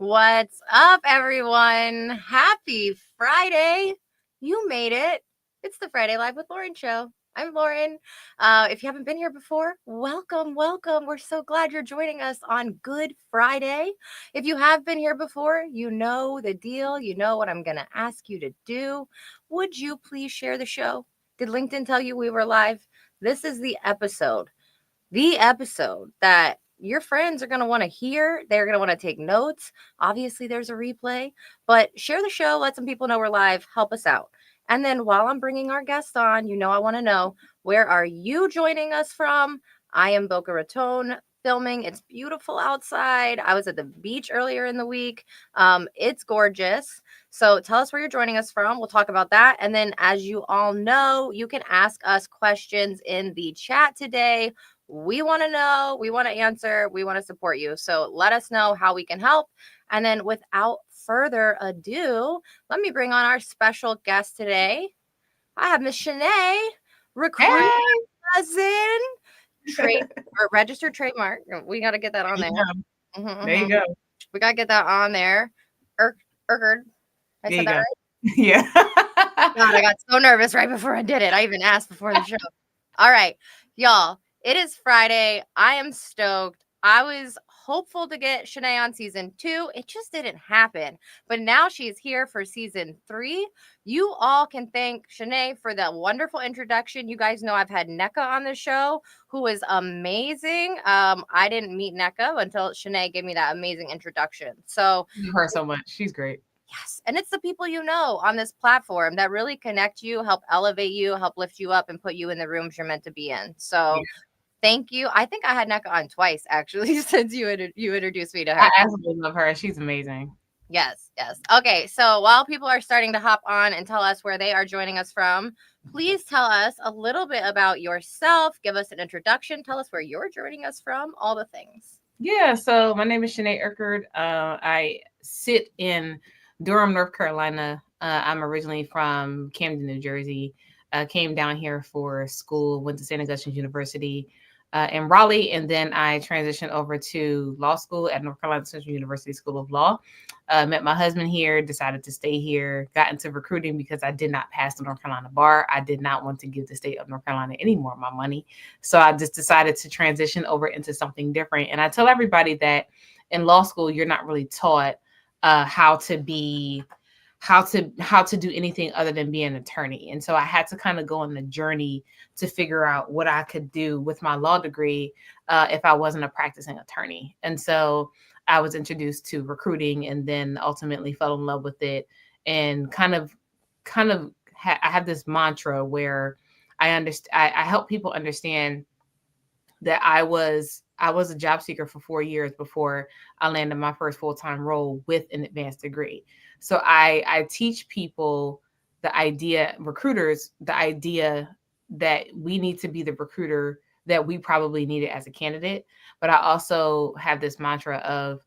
What's up, everyone? Happy Friday. You made it. It's the Friday Live with Lauren show. I'm Lauren. If you haven't been here before, welcome. We're so glad you're joining us on Good Friday. If you have been here before, you know the deal. You know what I'm going to ask you to do. Would you please share the show? Did LinkedIn tell you we were live? This is the episode that your friends are going to want to hear. They're going to want to take notes. Obviously, there's a replay, but share the show. Let some people know we're live. Help us out. And then while I'm bringing our guest on, I want to know, where are you joining us from? I am Boca Raton filming. It's beautiful outside. I was at the beach earlier in the week. It's gorgeous. So tell us where you're joining us from. We'll talk about that. And then, as you all know, you can ask us questions in the chat today. We want to know, we want to answer, we want to support you. So let us know how we can help. And then without further ado, let me bring on our special guest today. I have Miss Chenae, recruiter cousin, or registered trademark. We got to get that on there. There you go. We got to get that on there. Erkerd. I said that right? Yeah. God, I got so nervous right before I did it. I even asked before the show. All right, y'all. It is Friday. I am stoked. I was hopeful to get Chenae on season 2. It just didn't happen. But now she's here for season 3. You all can thank Chenae for the wonderful introduction. You guys know I've had NECA on the show, who is amazing. I didn't meet NECA until Chenae gave me that amazing introduction. So you heard so much. She's great. Yes. And it's the people you know on this platform that really connect you, help elevate you, help lift you up, and put you in the rooms you're meant to be in. So thank you. I think I had NECA on twice, actually, since you introduced me to her. I absolutely love her. She's amazing. Yes. Okay, so while people are starting to hop on and tell us where they are joining us from, please tell us a little bit about yourself. Give us an introduction. Tell us where you're joining us from, all the things. Yeah, so my name is Chenae Erkerd. I sit in Durham, North Carolina. I'm originally from Camden, New Jersey. Came down here for school, went to St. Augustine's University in Raleigh, and then I transitioned over to law school at North Carolina Central University School of Law. Met my husband here, decided to stay here, got into recruiting because I did not pass the North Carolina bar. I did not want to give the state of North Carolina any more of my money. So I just decided to transition over into something different. And I tell everybody that in law school, you're not really taught how to do anything other than be an attorney. And so I had to kind of go on the journey to figure out what I could do with my law degree if I wasn't a practicing attorney. And so I was introduced to recruiting and then ultimately fell in love with it. And I have this mantra where I help people understand that I was a job seeker for 4 years before I landed my first full-time role with an advanced degree. So I teach people recruiters, the idea that we need to be the recruiter that we probably needed as a candidate. But I also have this mantra of,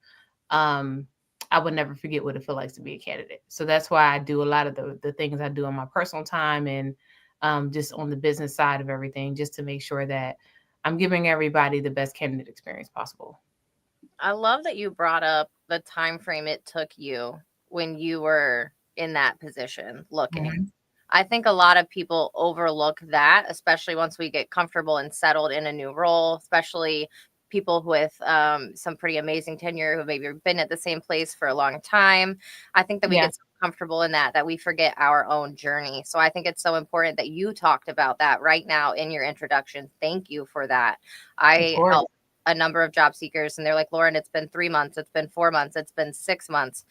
I would never forget what it feels like to be a candidate. So that's why I do a lot of the things I do in my personal time and just on the business side of everything, just to make sure that I'm giving everybody the best candidate experience possible. I love that you brought up the time frame it took you when you were in that position looking. Mm-hmm. I think a lot of people overlook that, especially once we get comfortable and settled in a new role, especially people with some pretty amazing tenure who maybe been at the same place for a long time. I think that we get so comfortable in that we forget our own journey. So I think it's so important that you talked about that right now in your introduction. Thank you for that. I help a number of job seekers and they're like, Lauren, it's been 3 months. It's been 4 months. It's been 6 months.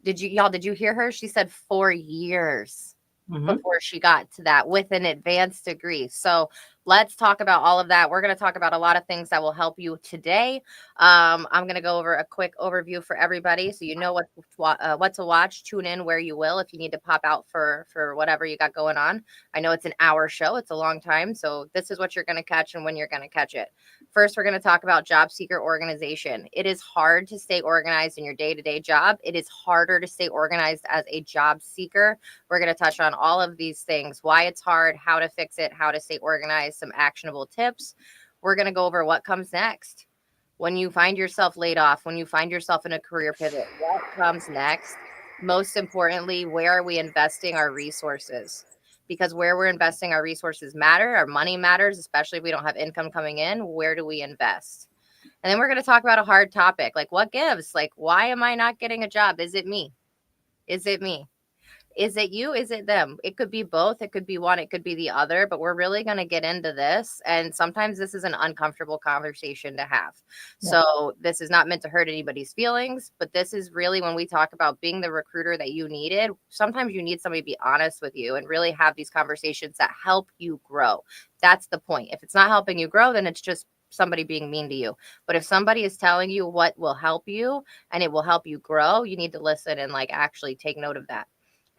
Did you hear her? She said 4 years before she got to that with an advanced degree. So let's talk about all of that. We're going to talk about a lot of things that will help you today. I'm going to go over a quick overview for everybody so you know what to watch. Tune in where you will if you need to pop out for whatever you got going on. I know it's an hour show. It's a long time. So this is what you're going to catch and when you're going to catch it. First, we're going to talk about Jobseeker Organization. It is hard to stay organized in your day-to-day job. It is harder to stay organized as a job seeker. We're going to touch on all of these things, why it's hard, how to fix it, how to stay organized, some actionable tips. We're going to go over what comes next. When you find yourself laid off, when you find yourself in a career pivot, what comes next? Most importantly, where are we investing our resources? Because where we're investing our resources matter, our money matters, especially if we don't have income coming in. Where do we invest? And then we're going to talk about a hard topic, like what gives? Like, why am I not getting a job? Is it me? Is it me? Is it you? Is it them? It could be both. It could be one. It could be the other. But we're really going to get into this. And sometimes this is an uncomfortable conversation to have. Yeah. So this is not meant to hurt anybody's feelings. But this is really when we talk about being the recruiter that you needed. Sometimes you need somebody to be honest with you and really have these conversations that help you grow. That's the point. If it's not helping you grow, then it's just somebody being mean to you. But if somebody is telling you what will help you and it will help you grow, you need to listen and like actually take note of that.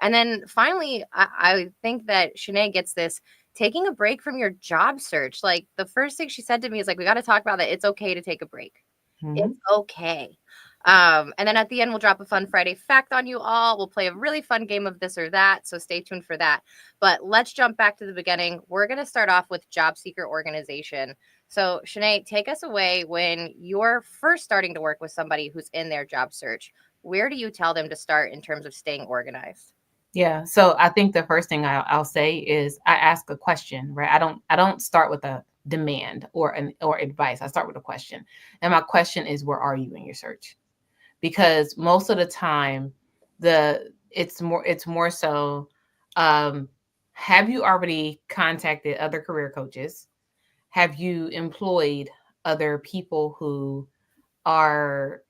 And then finally, I think that Chenae gets this, taking a break from your job search. Like the first thing she said to me is like, we got to talk about that. It's okay to take a break. Mm-hmm. It's okay. And then at the end, we'll drop a fun Friday fact on you all. We'll play a really fun game of this or that. So stay tuned for that. But let's jump back to the beginning. We're going to start off with Jobseeker Organization. So Chenae, take us away when you're first starting to work with somebody who's in their job search. Where do you tell them to start in terms of staying organized? Yeah. So I think the first thing I'll say is I ask a question, right? I don't start with a demand or advice. I start with a question. And my question is, where are you in your search? Because most of the time it's more so, have you already contacted other career coaches? Have you employed other people who are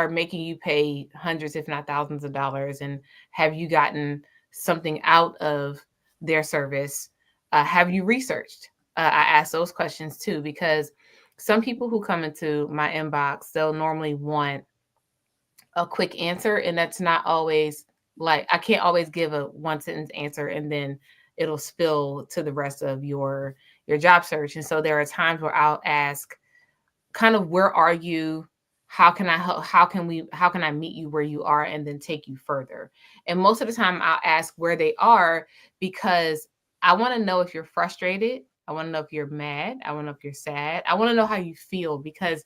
making you pay hundreds, if not thousands of dollars? And have you gotten something out of their service? Have you researched? I ask those questions too, because some people who come into my inbox, they'll normally want a quick answer. And that's not always, like, I can't always give a one sentence answer and then it'll spill to the rest of your job search. And so there are times where I'll ask kind of, where are you? How can I help? How can I meet you where you are and then take you further? And most of the time I'll ask where they are because I want to know if you're frustrated. I want to know if you're mad. I want to know if you're sad. I want to know how you feel, because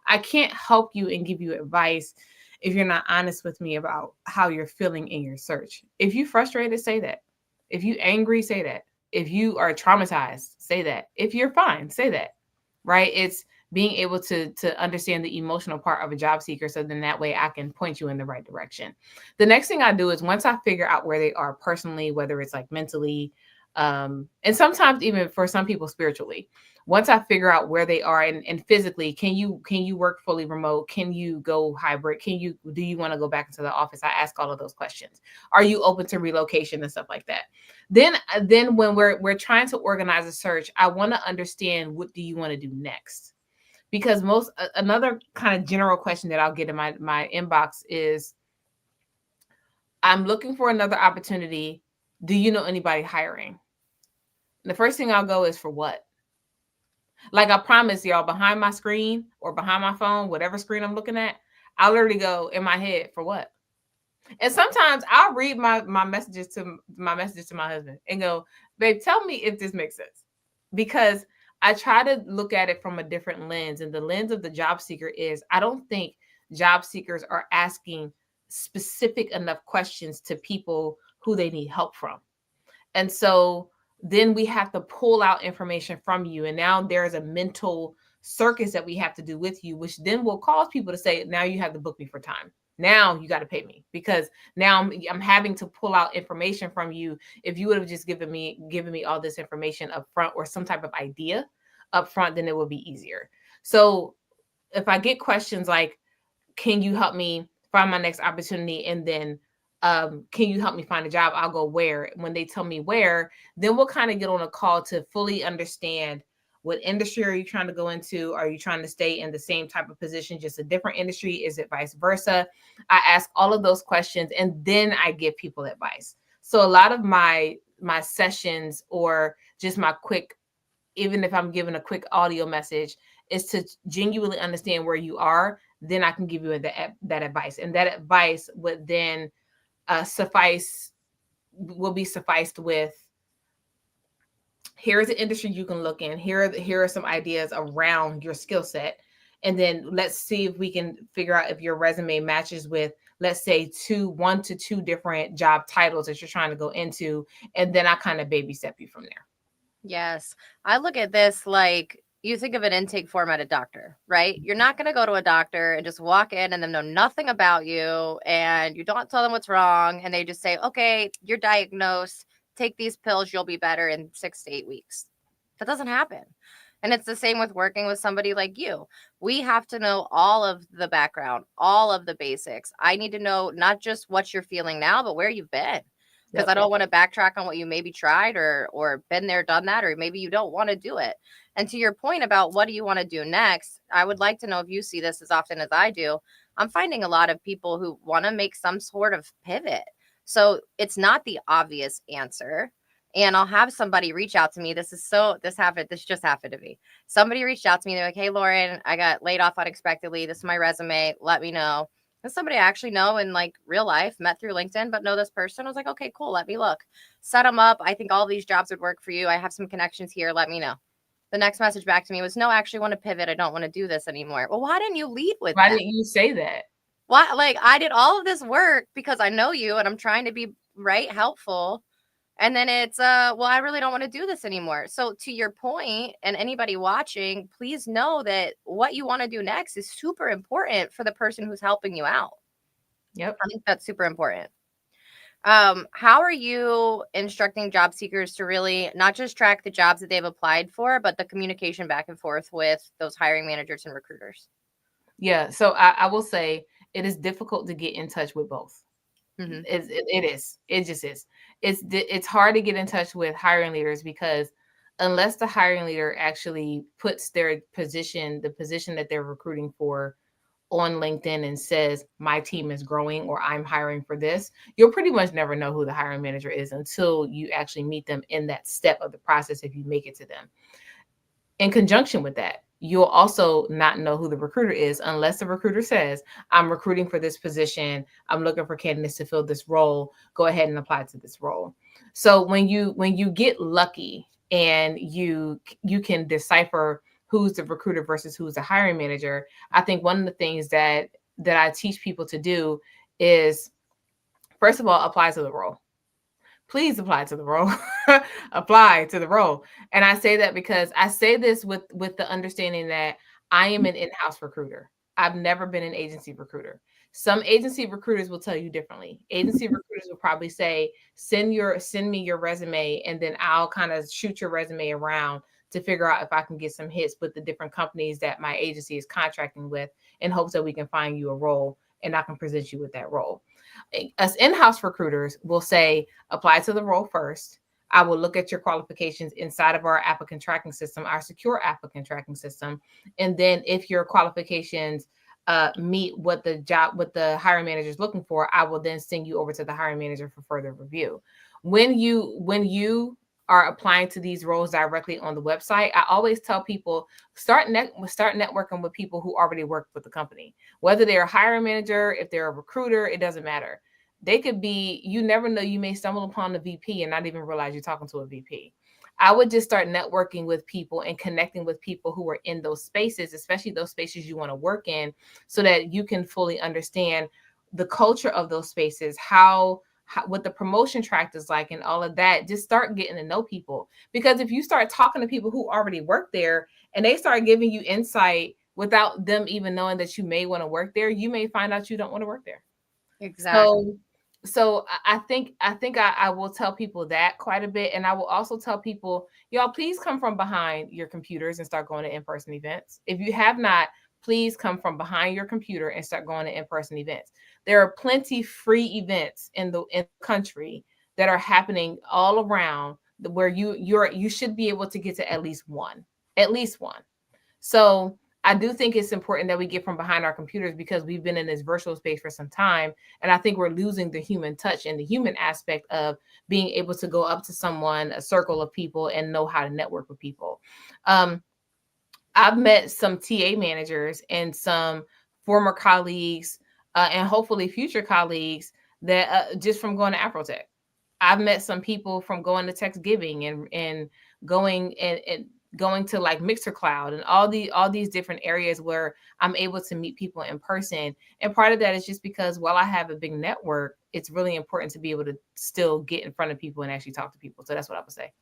I can't help you and give you advice if you're not honest with me about how you're feeling in your search. If you're frustrated, say that. If you're angry, say that. If you are traumatized, say that. If you're fine, say that. Right? It's being able to understand the emotional part of a job seeker, so then that way I can point you in the right direction. The next thing I do is, once I figure out where they are personally, whether it's like mentally, and sometimes even for some people spiritually, once I figure out where they are and physically, can you work fully remote? Can you go hybrid? Do you want to go back into the office? I ask all of those questions. Are you open to relocation and stuff like that? Then when we're trying to organize a search, I want to understand, what do you want to do next? Because another kind of general question that I'll get in my inbox is, I'm looking for another opportunity. Do you know anybody hiring? And the first thing I'll go is, for what? Like, I promise y'all, behind my screen or behind my phone, whatever screen I'm looking at, I'll literally go in my head, for what? And sometimes I'll read my messages to my husband and go, babe, tell me if this makes sense. Because I try to look at it from a different lens. And the lens of the job seeker is, I don't think job seekers are asking specific enough questions to people who they need help from. And so then we have to pull out information from you. And now there's a mental circus that we have to do with you, which then will cause people to say, now you have to book me for time. Now you got to pay me, because now I'm having to pull out information from you. If you would have just given me all this information up front, or some type of idea up front, then it would be easier. So if I get questions like, can you help me find my next opportunity? And then, can you help me find a job? I'll go, where? When they tell me where, then we'll kind of get on a call to fully understand, what industry are you trying to go into? Are you trying to stay in the same type of position, just a different industry? Is it vice versa? I ask all of those questions, and then I give people advice. So a lot of my sessions, or just my quick, even if I'm giving a quick audio message, is to genuinely understand where you are. Then I can give you that advice, and that advice would then will be sufficed with, here's an industry you can look in. Here are some ideas around your skill set. And then let's see if we can figure out if your resume matches with, let's say, 1 to 2 different job titles that you're trying to go into. And then I kind of baby step you from there. Yes. I look at this like you think of an intake form at a doctor, right? You're not going to go to a doctor and just walk in and them know nothing about you and you don't tell them what's wrong and they just say, okay, you're diagnosed, take these pills, you'll be better in 6 to 8 weeks. That doesn't happen. And it's the same with working with somebody like you. We have to know all of the background, all of the basics. I need to know not just what you're feeling now, but where you've been. Because I don't want to backtrack on what you maybe tried or been there, done that, or maybe you don't want to do it. And to your point about what do you want to do next, I would like to know if you see this as often as I do. I'm finding a lot of people who want to make some sort of pivot. So it's not the obvious answer. And I'll have somebody reach out to me. This just happened to me. Somebody reached out to me. They're like, hey, Lauren, I got laid off unexpectedly. This is my resume. Let me know. And somebody I actually know in like real life, met through LinkedIn, but know this person. I was like, okay, cool. Let me look. Set them up. I think all these jobs would work for you. I have some connections here. Let me know. The next message back to me was, no, I actually want to pivot. I don't want to do this anymore. Well, why didn't you lead with Why that? didn't you say that? Why? Like, I did all of this work because I know you and I'm trying to be helpful. And then it's, well, I really don't want to do this anymore. So to your point, and anybody watching, please know that what you want to do next is super important for the person who's helping you out. Yep. I think that's super important. How are you instructing job seekers to really not just track the jobs that they've applied for, but the communication back and forth with those hiring managers and recruiters? Yeah. So I will say it is difficult to get in touch with both. Mm-hmm. It is. It just is. It's hard to get in touch with hiring leaders because unless the hiring leader actually puts their position, the position that they're recruiting for, on LinkedIn and says, my team is growing or I'm hiring for this, you'll pretty much never know who the hiring manager is until you actually meet them in that step of the process if you make it to them. In conjunction with that, you'll also not know who the recruiter is unless the recruiter says, I'm recruiting for this position. I'm looking for candidates to fill this role. Go ahead and apply to this role. So when you get lucky and you can decipher who's the recruiter versus who's the hiring manager, I think one of the things that I teach people to do is, first of all, apply to the role. Please apply to the role. Apply to the role. And I say that because I say this with the understanding that I am an in-house recruiter. I've never been an agency recruiter. Some agency recruiters will tell you differently. Agency recruiters will probably say, send me your resume, and then I'll kind of shoot your resume around to figure out if I can get some hits with the different companies that my agency is contracting with in hopes that we can find you a role and I can present you with that role. Us in-house recruiters will say, apply to the role first. I will look at your qualifications inside of our applicant tracking system, our secure applicant tracking system. And then if your qualifications meet what the hiring manager is looking for, I will then send you over to the hiring manager for further review. When you are applying to these roles directly on the website, I always tell people, start networking with people who already work with the company. Whether they're a hiring manager, if they're a recruiter, it doesn't matter. They could be, you never know, you may stumble upon the VP and not even realize you're talking to a VP. I would just start networking with people and connecting with people who are in those spaces, especially those spaces you want to work in, so that you can fully understand the culture of those spaces, what the promotion track is like and all of that. Just start getting to know people, because if you start talking to people who already work there and they start giving you insight without them even knowing that you may want to work there, you may find out you don't want to work there. Exactly. So I think I will tell people that quite a bit. And I will also tell people, y'all, please come from behind your computers and start going to in-person events. If you have not, please come from behind your computer and start going to in-person events. There are plenty free events in the country that are happening all around where you should be able to get to at least one. So I do think it's important that we get from behind our computers, because we've been in this virtual space for some time. And I think we're losing the human touch and the human aspect of being able to go up to someone, a circle of people, and know how to network with people. I've met some TA managers and some former colleagues and hopefully future colleagues that just from going to Afrotech. I've met some people from going to Thanksgiving and going and going to like Mixer Cloud and all these different areas where I'm able to meet people in person. And part of that is just because while I have a big network, it's really important to be able to still get in front of people and actually talk to people. So that's what I would say.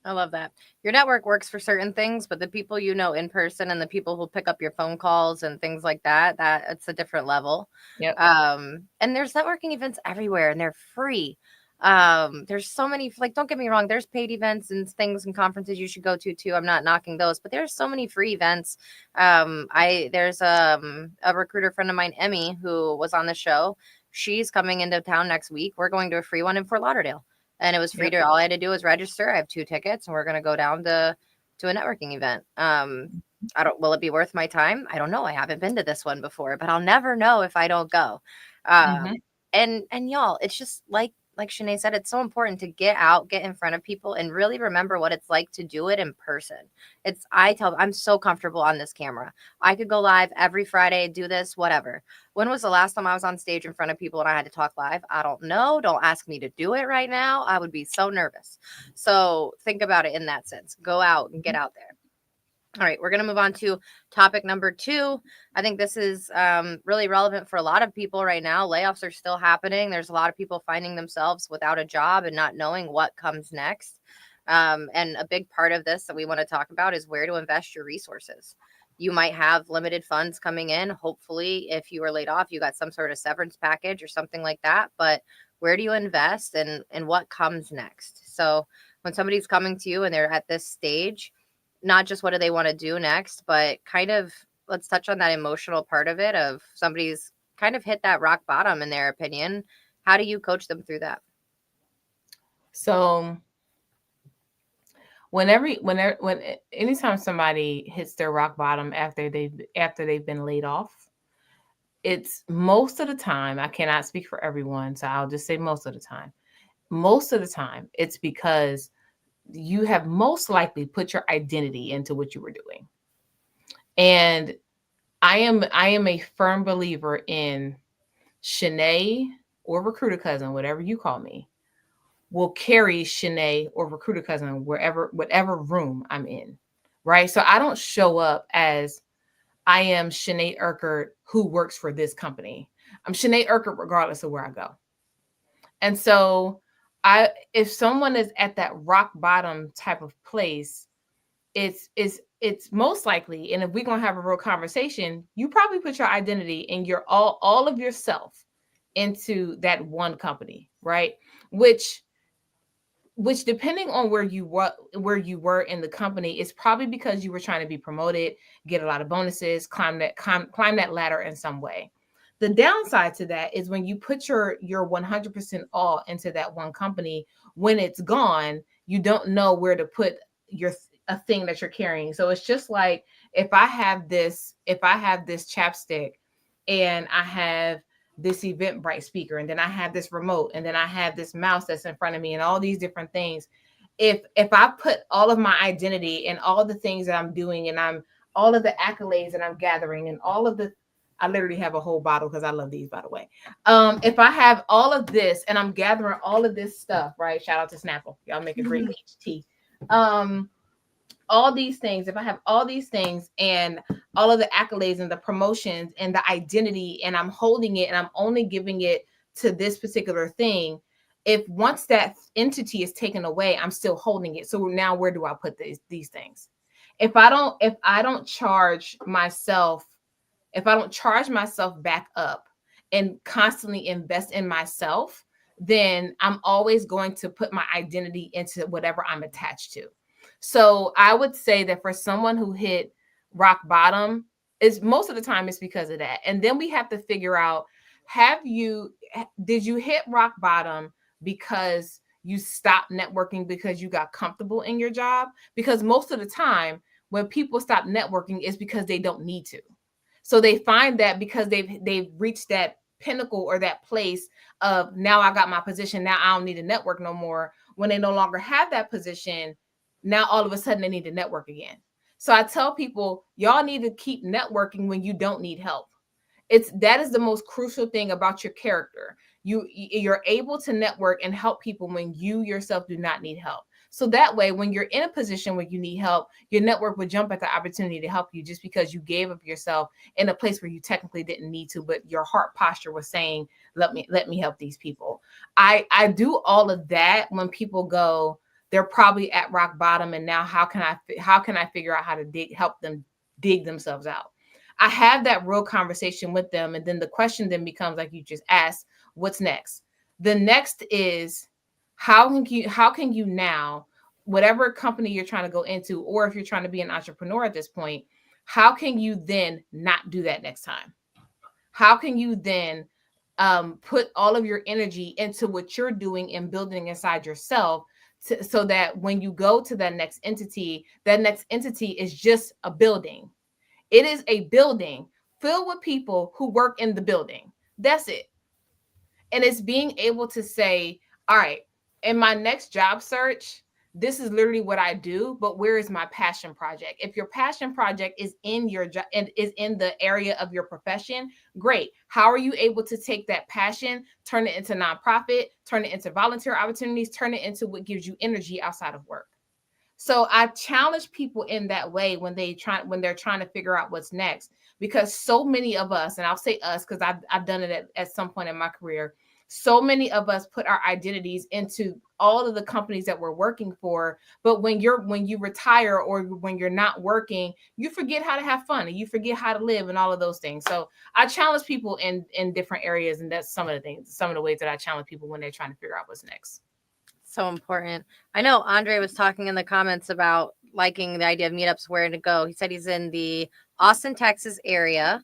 I love that. Your network works for certain things, but the people you know in person and the people who pick up your phone calls and things like that, it's a different level. Yep. And there's networking events everywhere and they're free. There's so many, like, don't get me wrong, there's paid events and things and conferences you should go to too. I'm not knocking those, but there's so many free events. There's a recruiter friend of mine, Emmy, who was on the show. She's coming into town next week. We're going to a free one in Fort Lauderdale. And it was free to, all I had to do was register. I have 2 tickets and we're going to go down to a networking event. Will it be worth my time? I don't know. I haven't been to this one before, but I'll never know if I don't go. And y'all, it's just like Chenae said, it's so important to get out, get in front of people and really remember what it's like to do it in person. I'm so comfortable on this camera. I could go live every Friday, do this, whatever. When was the last time I was on stage in front of people and I had to talk live? I don't know. Don't ask me to do it right now. I would be so nervous. So think about it in that sense. Go out and get out there. All right, we're going to move on to topic number 2. I think this is really relevant for a lot of people right now. Layoffs are still happening. There's a lot of people finding themselves without a job and not knowing what comes next. And a big part of this that we want to talk about is where to invest your resources. You might have limited funds coming in. Hopefully, if you were laid off, you got some sort of severance package or something like that. But where do you invest and what comes next? So when somebody's coming to you and they're at this stage, not just what do they want to do next, but kind of let's touch on that emotional part of it of somebody's kind of hit that rock bottom in their opinion. How do you coach them through that? So anytime somebody hits their rock bottom after they've been laid off, it's most of the time, I cannot speak for everyone, so I'll just say most of the time it's because you have most likely put your identity into what you were doing. And I am a firm believer in Chenae or recruiter cousin, whatever you call me, will carry Chenae or recruiter cousin whatever room I'm in, right? So I don't show up as I am Chenae Erkerd who works for this company. I'm Chenae Erkerd regardless of where I go. And so if someone is at that rock bottom type of place, it's most likely, and if we're gonna have a real conversation, you probably put your identity and your all of yourself into that one company, right? Which depending on where you were in the company, is probably because you were trying to be promoted, get a lot of bonuses, climb that ladder in some way. The downside to that is when you put your 100% all into that one company, when it's gone, you don't know where to put a thing that you're carrying. So it's just like if I have this chapstick and I have this Eventbrite speaker, and then I have this remote, and then I have this mouse that's in front of me and all these different things. If I put all of my identity and all the things that I'm doing and I'm all of the accolades that I'm gathering and all of the, I literally have a whole bottle because I love these, by the way. If I have all of this and I'm gathering all of this stuff, right? Shout out to Snapple. Y'all make a great peach tea. All these things, if I have all these things and all of the accolades and the promotions and the identity, and I'm holding it and I'm only giving it to this particular thing, if once that entity is taken away, I'm still holding it. So now where do I put these things? If I don't charge myself back up and constantly invest in myself, then I'm always going to put my identity into whatever I'm attached to. So I would say that for someone who hit rock bottom, is most of the time it's because of that. And then we have to figure out, did you hit rock bottom because you stopped networking because you got comfortable in your job? Because most of the time when people stop networking, it's because they don't need to. So they find that because they've reached that pinnacle or that place of, now I got my position, now I don't need to network no more. When they no longer have that position, now all of a sudden they need to network again. So I tell people, y'all need to keep networking when you don't need help. That is the most crucial thing about your character. You're able to network and help people when you yourself do not need help. So that way, when you're in a position where you need help, your network would jump at the opportunity to help you just because you gave of yourself in a place where you technically didn't need to, but your heart posture was saying, let me help these people. I do all of that when people go, they're probably at rock bottom, and now how can I figure out how to help them dig themselves out? I have that real conversation with them, and then the question then becomes, like you just asked, what's next? The next is, how can you now, whatever company you're trying to go into, or if you're trying to be an entrepreneur at this point, how can you then not do that next time? How can you then put all of your energy into what you're doing and building inside yourself, so that when you go to that next entity is just a building. It is a building filled with people who work in the building. That's it. And it's being able to say, all right, in my next job search, this is literally what I do, but where is my passion project? If your passion project is in your job and is in the area of your profession, great. How are you able to take that passion, turn it into nonprofit, turn it into volunteer opportunities, turn it into what gives you energy outside of work? So I challenge people in that way when they're trying to figure out what's next, because so many of us, and I'll say us because I've done it at some point in my career, so many of us put our identities into all of the companies that we're working for. But when you retire or when you're not working, you forget how to have fun and you forget how to live and all of those things. So I challenge people in different areas, and that's some of the ways that I challenge people when they're trying to figure out what's next. So important. I know Andre was talking in the comments about liking the idea of meetups, where to go. He said he's in the Austin, Texas area.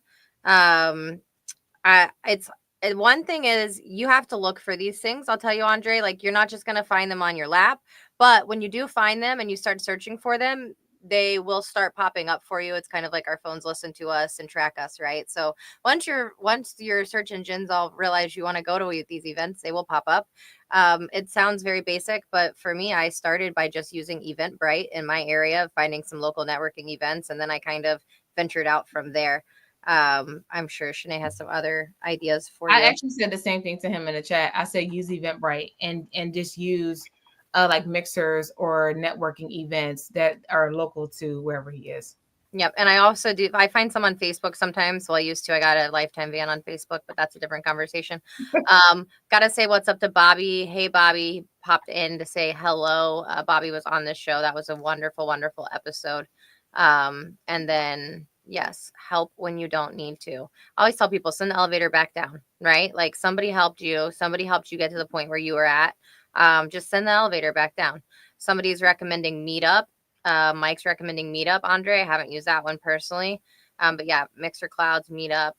It's one thing is you have to look for these things. I'll tell you, Andre, like you're not just going to find them on your lap, but when you do find them and you start searching for them, they will start popping up for you. It's kind of like our phones listen to us and track us, right? So once your search engines all realize you want to go to these events, they will pop up. It sounds very basic, but for me, I started by just using Eventbrite in my area, finding some local networking events, and then I kind of ventured out from there. I'm sure Chenae has some other ideas for you. I actually said the same thing to him in the chat. I said use Eventbrite and just use like mixers or networking events that are local to wherever he is. Yep. And I also do, I find some on Facebook sometimes. Well, I used to, I got a lifetime ban on Facebook, but that's a different conversation. Gotta say what's up to Bobby. Hey, Bobby popped in to say hello. Bobby was on this show. That was a wonderful, wonderful episode. And then, yes, help when you don't need to. I always tell people, send the elevator back down, right? Like somebody helped you get to the point where you were at. Just send the elevator back down. Somebody's recommending Meetup. Mike's recommending Meetup. Andre, I haven't used that one personally. But yeah, Mixer Clouds, Meetup.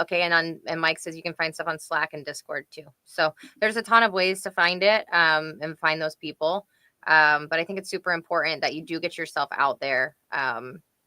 Okay, and Mike says you can find stuff on Slack and Discord too. So there's a ton of ways to find it and find those people. But I think it's super important that you do get yourself out there.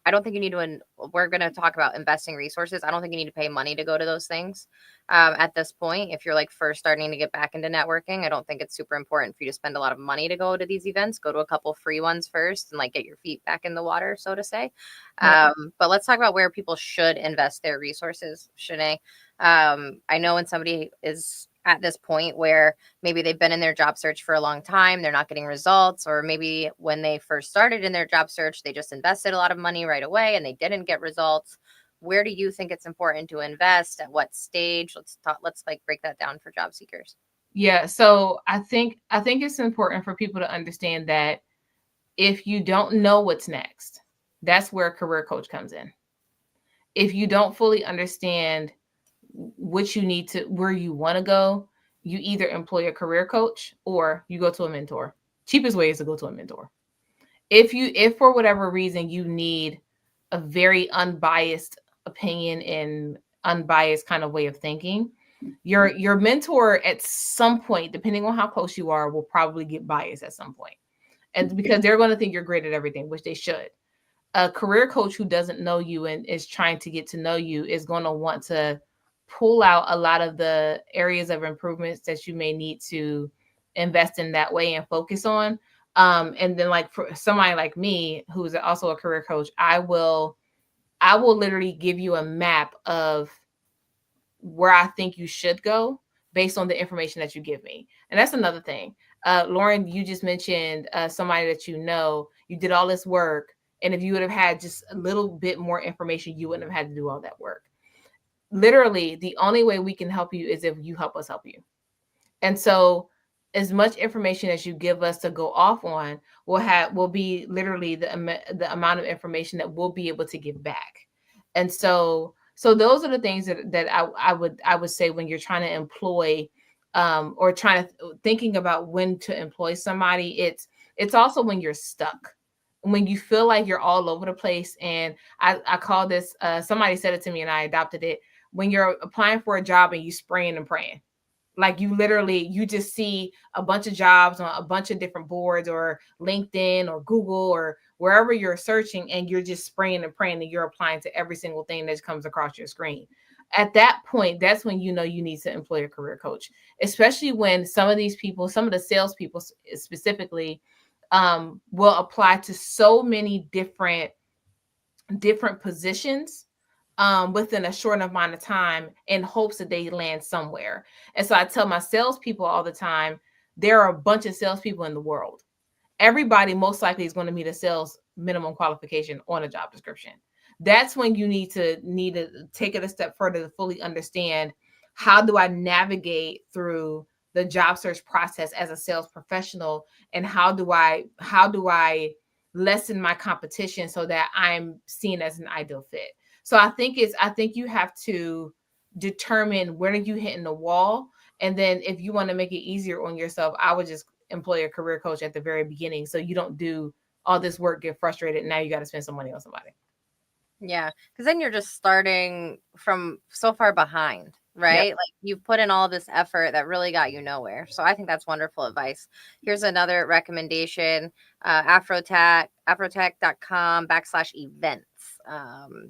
I don't think you need to, we're going to talk about investing resources. I don't think you need to pay money to go to those things at this point. If you're like first starting to get back into networking, I don't think it's super important for you to spend a lot of money to go to these events. Go to a couple free ones first and like get your feet back in the water, so to say. But let's talk about where people should invest their resources, Chenae. I know when somebody is at this point where maybe they've been in their job search for a long time, they're not getting results, or maybe when they first started in their job search, they just invested a lot of money right away and they didn't get results. Where do you think it's important to invest? At what stage? Let's like break that down for job seekers. Yeah, so I think it's important for people to understand that if you don't know what's next, that's where a career coach comes in. If you don't fully understand what you need to, where you want to go, you either employ a career coach or you go to a mentor. Cheapest way is to go to a mentor. If for whatever reason you need a very unbiased opinion and unbiased kind of way of thinking, your mentor at some point, depending on how close you are, will probably get biased at some point. And because they're going to think you're great at everything, which they should. A career coach who doesn't know you and is trying to get to know you is going to want to pull out a lot of the areas of improvements that you may need to invest in that way and focus on. And then like for somebody like me, who's also a career coach, I will literally give you a map of where I think you should go based on the information that you give me. And that's another thing. Lauren, you just mentioned somebody that you did all this work, and if you would have had just a little bit more information, you wouldn't have had to do all that work. Literally, the only way we can help you is if you help us help you. And so as much information as you give us to go off on will be literally the amount of information that we'll be able to give back. And so those are the things that I would say when you're trying to employ or trying to thinking about when to employ somebody. It's also when you're stuck, when you feel like you're all over the place. And I call this somebody said it to me and I adopted it. When you're applying for a job and you spraying and praying, like you just see a bunch of jobs on a bunch of different boards or LinkedIn or Google or wherever you're searching, and you're just spraying and praying and you're applying to every single thing that comes across your screen. At that point, that's when you know you need to employ a career coach, especially when some of these people, some of the salespeople specifically, will apply to so many different positions within a short amount of time in hopes that they land somewhere. And so I tell my salespeople all the time, there are a bunch of salespeople in the world. Everybody most likely is going to meet a sales minimum qualification on a job description. That's when you need to take it a step further to fully understand, how do I navigate through the job search process as a sales professional, and how do I lessen my competition so that I'm seen as an ideal fit. So I think you have to determine when are you hitting the wall. And then if you want to make it easier on yourself, I would just employ a career coach at the very beginning, so you don't do all this work, get frustrated, and now you got to spend some money on somebody. Yeah, because then you're just starting from so far behind, right? Yep. Like you've put in all this effort that really got you nowhere. So I think that's wonderful advice. Here's another recommendation, afrotech.com/events.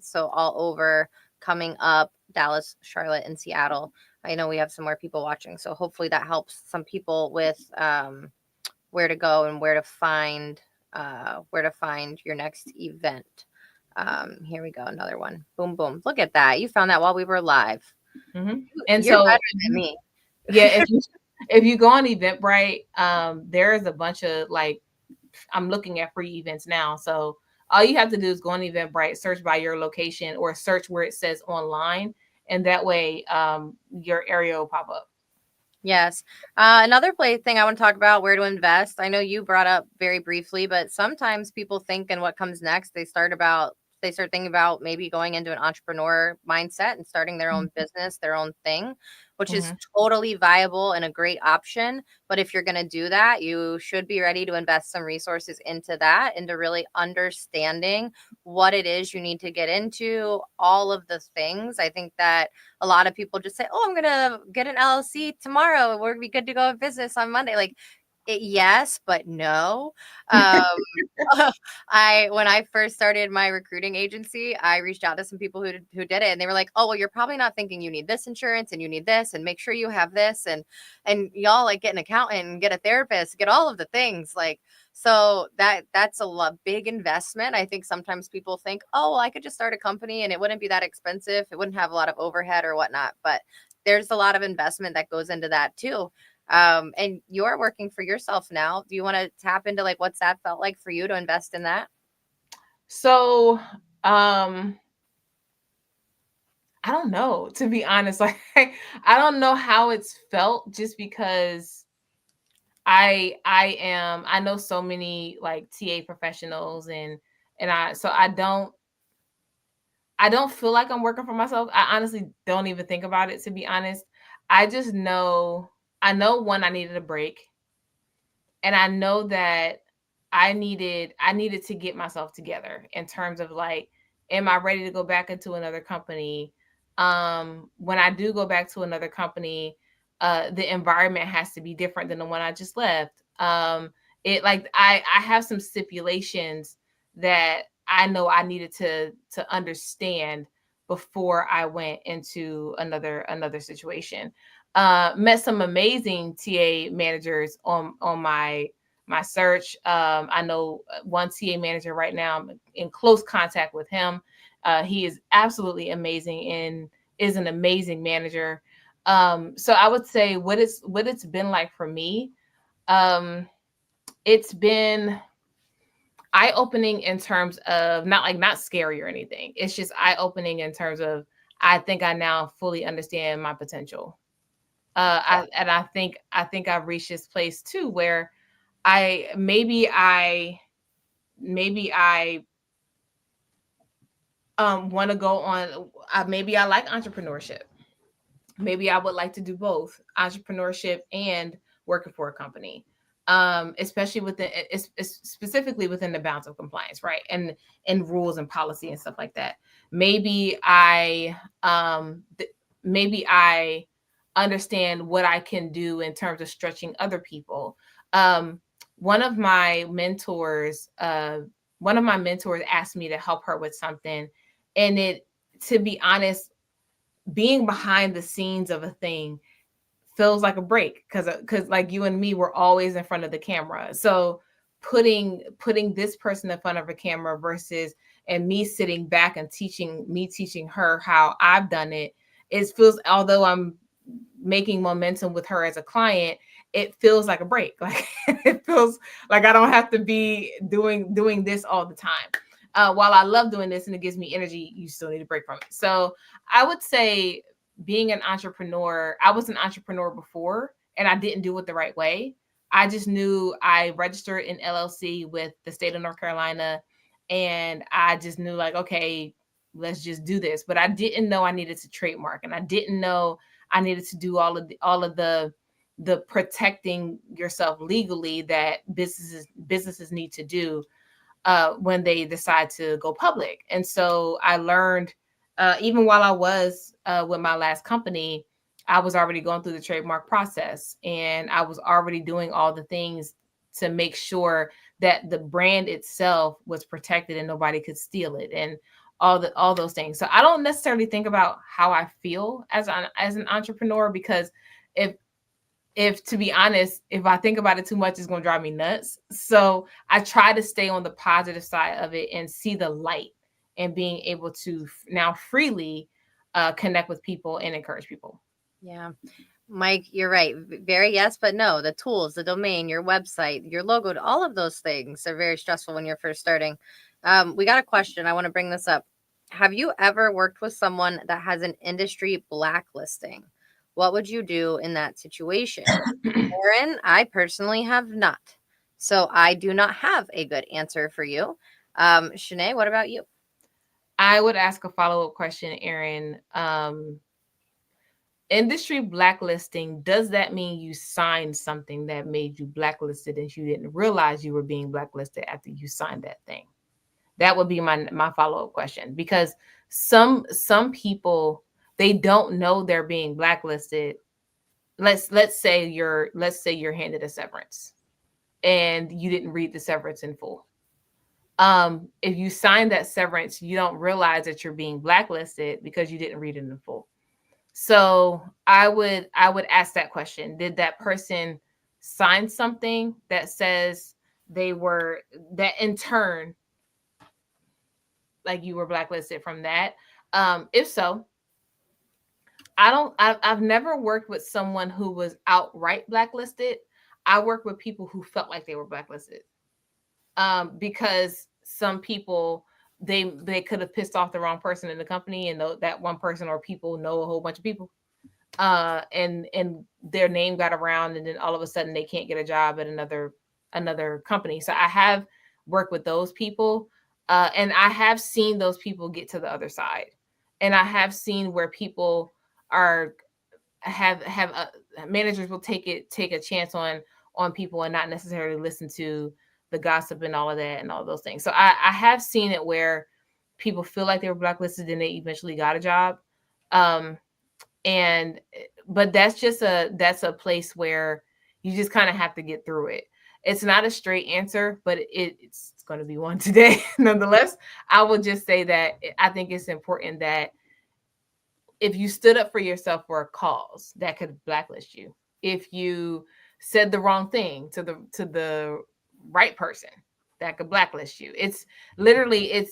So all over, coming up, Dallas, Charlotte, and Seattle. I know we have some more people watching, so hopefully that helps some people with where to go and where to find your next event. Here we go. Another one. Boom, boom. Look at that. You found that while we were live. Mm-hmm. And You're so better than me. Yeah. If you go on Eventbrite, there is a bunch of, like, I'm looking at free events now. So all you have to do is go on Eventbrite, search by your location, or search where it says online. And that way, your area will pop up. Yes. Another thing I want to talk about, where to invest. I know you brought up very briefly, but sometimes people think, and what comes next, they start thinking about maybe going into an entrepreneur mindset and starting their own business, their own thing, which is totally viable and a great option. But if you're going to do that, you should be ready to invest some resources into that, into really understanding what it is you need to get into, all of the things. I think that a lot of people just say, oh, I'm going to get an LLC tomorrow. We're going to be good to go in business on Monday. Like, yes, but no. When I first started my recruiting agency, I reached out to some people who did it, and they were like, "Oh, well, you're probably not thinking you need this insurance and you need this, and make sure you have this, and y'all like get an accountant and get a therapist, get all of the things." Like, so that's a big investment. I think sometimes people think, "Oh, well, I could just start a company and it wouldn't be that expensive. It wouldn't have a lot of overhead or whatnot." But there's a lot of investment that goes into that too. And you're working for yourself now. Do you want to tap into like what's that felt like for you to invest in that? So, I don't know, to be honest. Like, I don't know how it's felt, just because I know so many like TA professionals, and I don't feel like I'm working for myself. I honestly don't even think about it, to be honest. I just know, one, I needed a break. And I know that I needed to get myself together in terms of, like, am I ready to go back into another company? When I do go back to another company, the environment has to be different than the one I just left. I have some stipulations that I know I needed to understand before I went into another situation. Met some amazing TA managers on my search. I know one TA manager right now. I'm in close contact with him. He is absolutely amazing and is an amazing manager. So I would say what it's been like for me. It's been eye-opening in terms of not scary or anything. It's just eye-opening in terms of I think I now fully understand my potential. I think I've reached this place too where I maybe I want to go on. Maybe I like entrepreneurship. Maybe I would like to do both entrepreneurship and working for a company, especially within it's specifically within the bounds of compliance, right? And rules and policy and stuff like that. Maybe maybe I understand what I can do in terms of stretching other people. Um, one of my mentors, asked me to help her with something, and to be honest, being behind the scenes of a thing feels like a break because like you and me were always in front of the camera. So putting this person in front of a camera versus and me sitting back and teaching her how I've done it, it feels, although I'm making momentum with her as a client, it feels like a break. Like it feels like I don't have to be doing this all the time. While I love doing this and it gives me energy, you still need a break from it. So I would say being an entrepreneur, I was an entrepreneur before and I didn't do it the right way. I just knew I registered in LLC with the state of North Carolina, and I just knew like, okay, let's just do this. But I didn't know I needed to trademark, and I didn't know I needed to do all of the protecting yourself legally that businesses need to do when they decide to go public. And so I learned, even while I was with my last company, I was already going through the trademark process, and I was already doing all the things to make sure that the brand itself was protected and nobody could steal it, and all those things. So I don't necessarily think about how I feel as an entrepreneur, because if to be honest, if I think about it too much, it's going to drive me nuts. So I try to stay on the positive side of it and see the light, and being able to now freely connect with people and encourage people. Yeah. Mike, you're right. Very yes, but no. The tools, the domain, your website, your logo, all of those things are very stressful when you're first starting. We got a question. I want to bring this up. Have you ever worked with someone that has an industry blacklisting? What would you do in that situation? Aaron, I personally have not. So I do not have a good answer for you. Chenae, what about you? I would ask a follow-up question, Aaron. Industry blacklisting, does that mean you signed something that made you blacklisted and you didn't realize you were being blacklisted after you signed that thing? That would be my follow-up question, because some people, they don't know they're being blacklisted. Let's say you're handed a severance and you didn't read the severance in full. If you sign that severance, you don't realize that you're being blacklisted because you didn't read it in full. So I would ask that question. Did that person sign something that says that in turn, like you were blacklisted from that? If so, I've never worked with someone who was outright blacklisted. I work with people who felt like they were blacklisted. Because some people, they could have pissed off the wrong person in the company, and that one person or people know a whole bunch of people, and their name got around, and then all of a sudden they can't get a job at another company. So I have worked with those people, and I have seen those people get to the other side, and I have seen where people have managers will take a chance on people and not necessarily listen to the gossip and all of that and all those things. So I have seen it where people feel like they were blacklisted and they eventually got a job. But that's a place where you just kind of have to get through it. It's not a straight answer, but it's going to be one today. Nonetheless, I will just say that I think it's important that if you stood up for yourself for a cause, that could blacklist you. If you said the wrong thing to the right person, that could blacklist you. It's literally,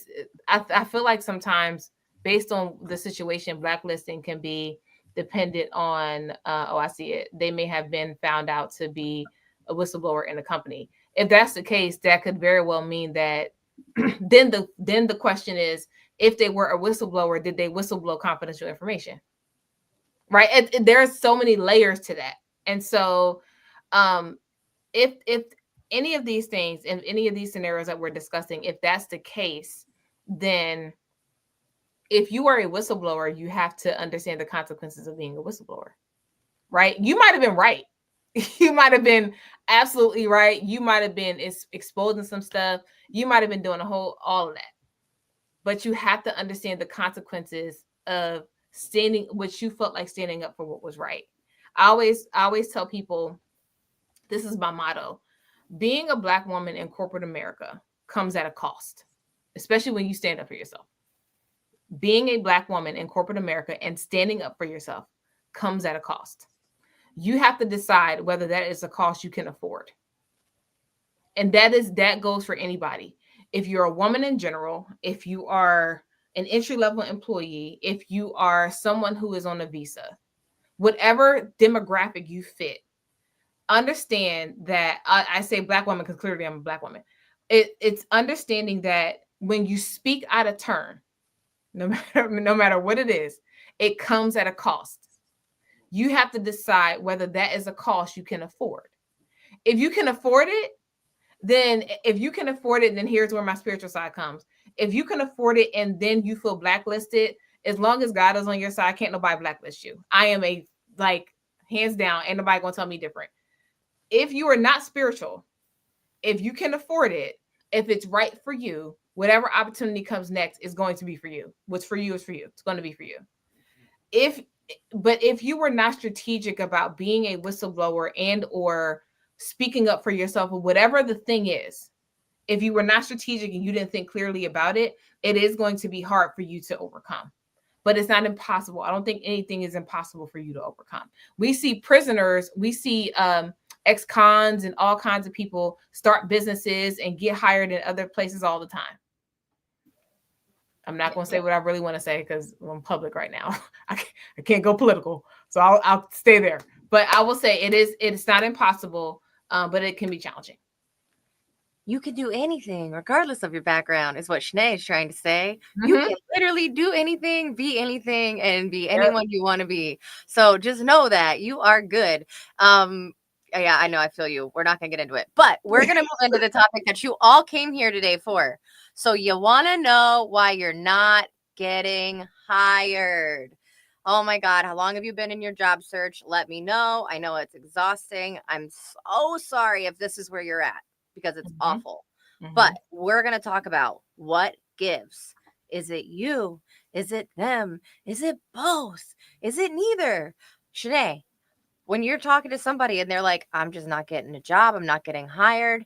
I feel like sometimes based on the situation, blacklisting can be dependent on, I see it. They may have been found out to be a whistleblower in the company. If that's the case, that could very well mean that then the question is, if they were a whistleblower, did they whistleblow confidential information? Right? There are so many layers to that. And so if any of these things, in any of these scenarios that we're discussing, if that's the case, then if you are a whistleblower, you have to understand the consequences of being a whistleblower, right? You might have been right. You might have been absolutely right. You might have been exposing some stuff. You might have been doing all of that. But you have to understand the consequences of what you felt like standing up for what was right. I always tell people, this is my motto: being a Black woman in corporate America comes at a cost, especially when you stand up for yourself. Being a Black woman in corporate America and standing up for yourself comes at a cost. You have to decide whether that is a cost you can afford. And that goes for anybody. If you're a woman in general, if you are an entry-level employee, if you are someone who is on a visa, whatever demographic you fit, understand that I say Black woman because clearly I'm a Black woman. It's understanding that when you speak out of turn, no matter what it is, it comes at a cost. You have to decide whether that is a cost you can afford. If you can afford it, then here's where my spiritual side comes. If you can afford it and then you feel blacklisted, as long as God is on your side, can't nobody blacklist you. I am hands down, ain't nobody gonna tell me different. If you are not spiritual, if you can afford it, if it's right for you, whatever opportunity comes next is going to be for you. What's for you is for you. It's going to be for you. But if you were not strategic about being a whistleblower and or speaking up for yourself, or whatever the thing is, if you were not strategic and you didn't think clearly about it, it is going to be hard for you to overcome. But it's not impossible. I don't think anything is impossible for you to overcome. We see prisoners, we see ex-cons and all kinds of people start businesses and get hired in other places all the time. I'm not going to say what I really want to say because I'm public right now. I can't go political, so I'll stay there. But I will say it's not impossible, but it can be challenging. You can do anything regardless of your background, is what Chenae is trying to say. Mm-hmm. You can literally do anything, be anything, and be anyone you want to be. So just know that you are good. Yeah, I know, I feel you. We're not going to get into it, but we're going to move into the topic that you all came here today for. So you want to know why you're not getting hired. Oh my God, how long have you been in your job search? Let me know. I know it's exhausting. I'm so sorry if this is where you're at, because it's awful. But we're going to talk about what gives. Is it you? Is it them? Is it both? Is it neither? Chenae, when you're talking to somebody and they're like, I'm just not getting a job, I'm not getting hired,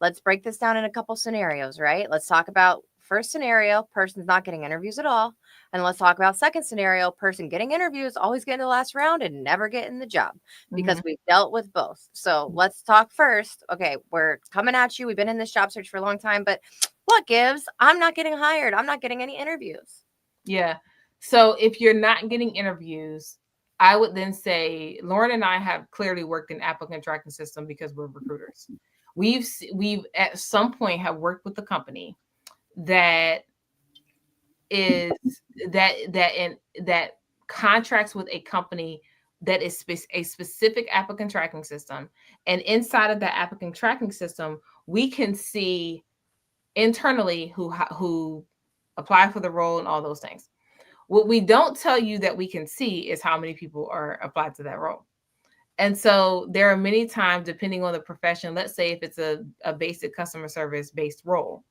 let's break this down in a couple scenarios, right? Let's talk about first scenario, person's not getting interviews at all. And let's talk about second scenario, person getting interviews, always getting the last round and never getting the job, because we've dealt with both. So let's talk first. Okay, we're coming at you. We've been in this job search for a long time, but what gives? I'm not getting hired. I'm not getting any interviews. Yeah. So if you're not getting interviews, I would then say Lauren and I have clearly worked in applicant tracking system because we're recruiters. We've at some point have worked with the company that contracts with a company that is a specific applicant tracking system. And inside of that applicant tracking system, we can see internally who apply for the role and all those things. What we don't tell you that we can see is how many people are applied to that role. And so there are many times, depending on the profession, let's say if it's a basic customer service based role,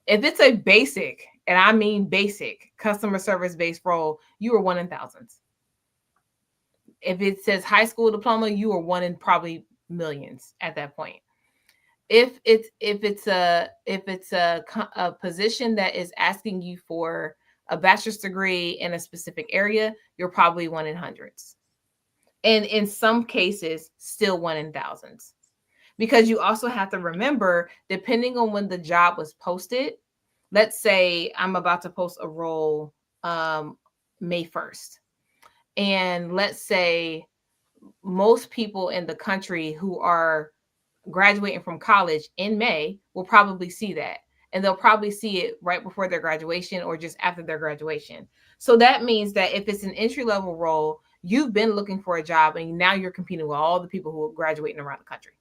if it's a basic, and I mean basic customer service based role, you are 1 in thousands. If it says high school diploma, you are 1 in probably millions at that point. If it's a position that is asking you for a bachelor's degree in a specific area, you're probably 1 in hundreds. And in some cases, still 1 in thousands. Because you also have to remember, depending on when the job was posted, let's say I'm about to post a role May 1st. And let's say most people in the country who are graduating from college in May will probably see that. And they'll probably see it right before their graduation or just after their graduation. So that means that if it's an entry level role, you've been looking for a job and now you're competing with all the people who are graduating around the country.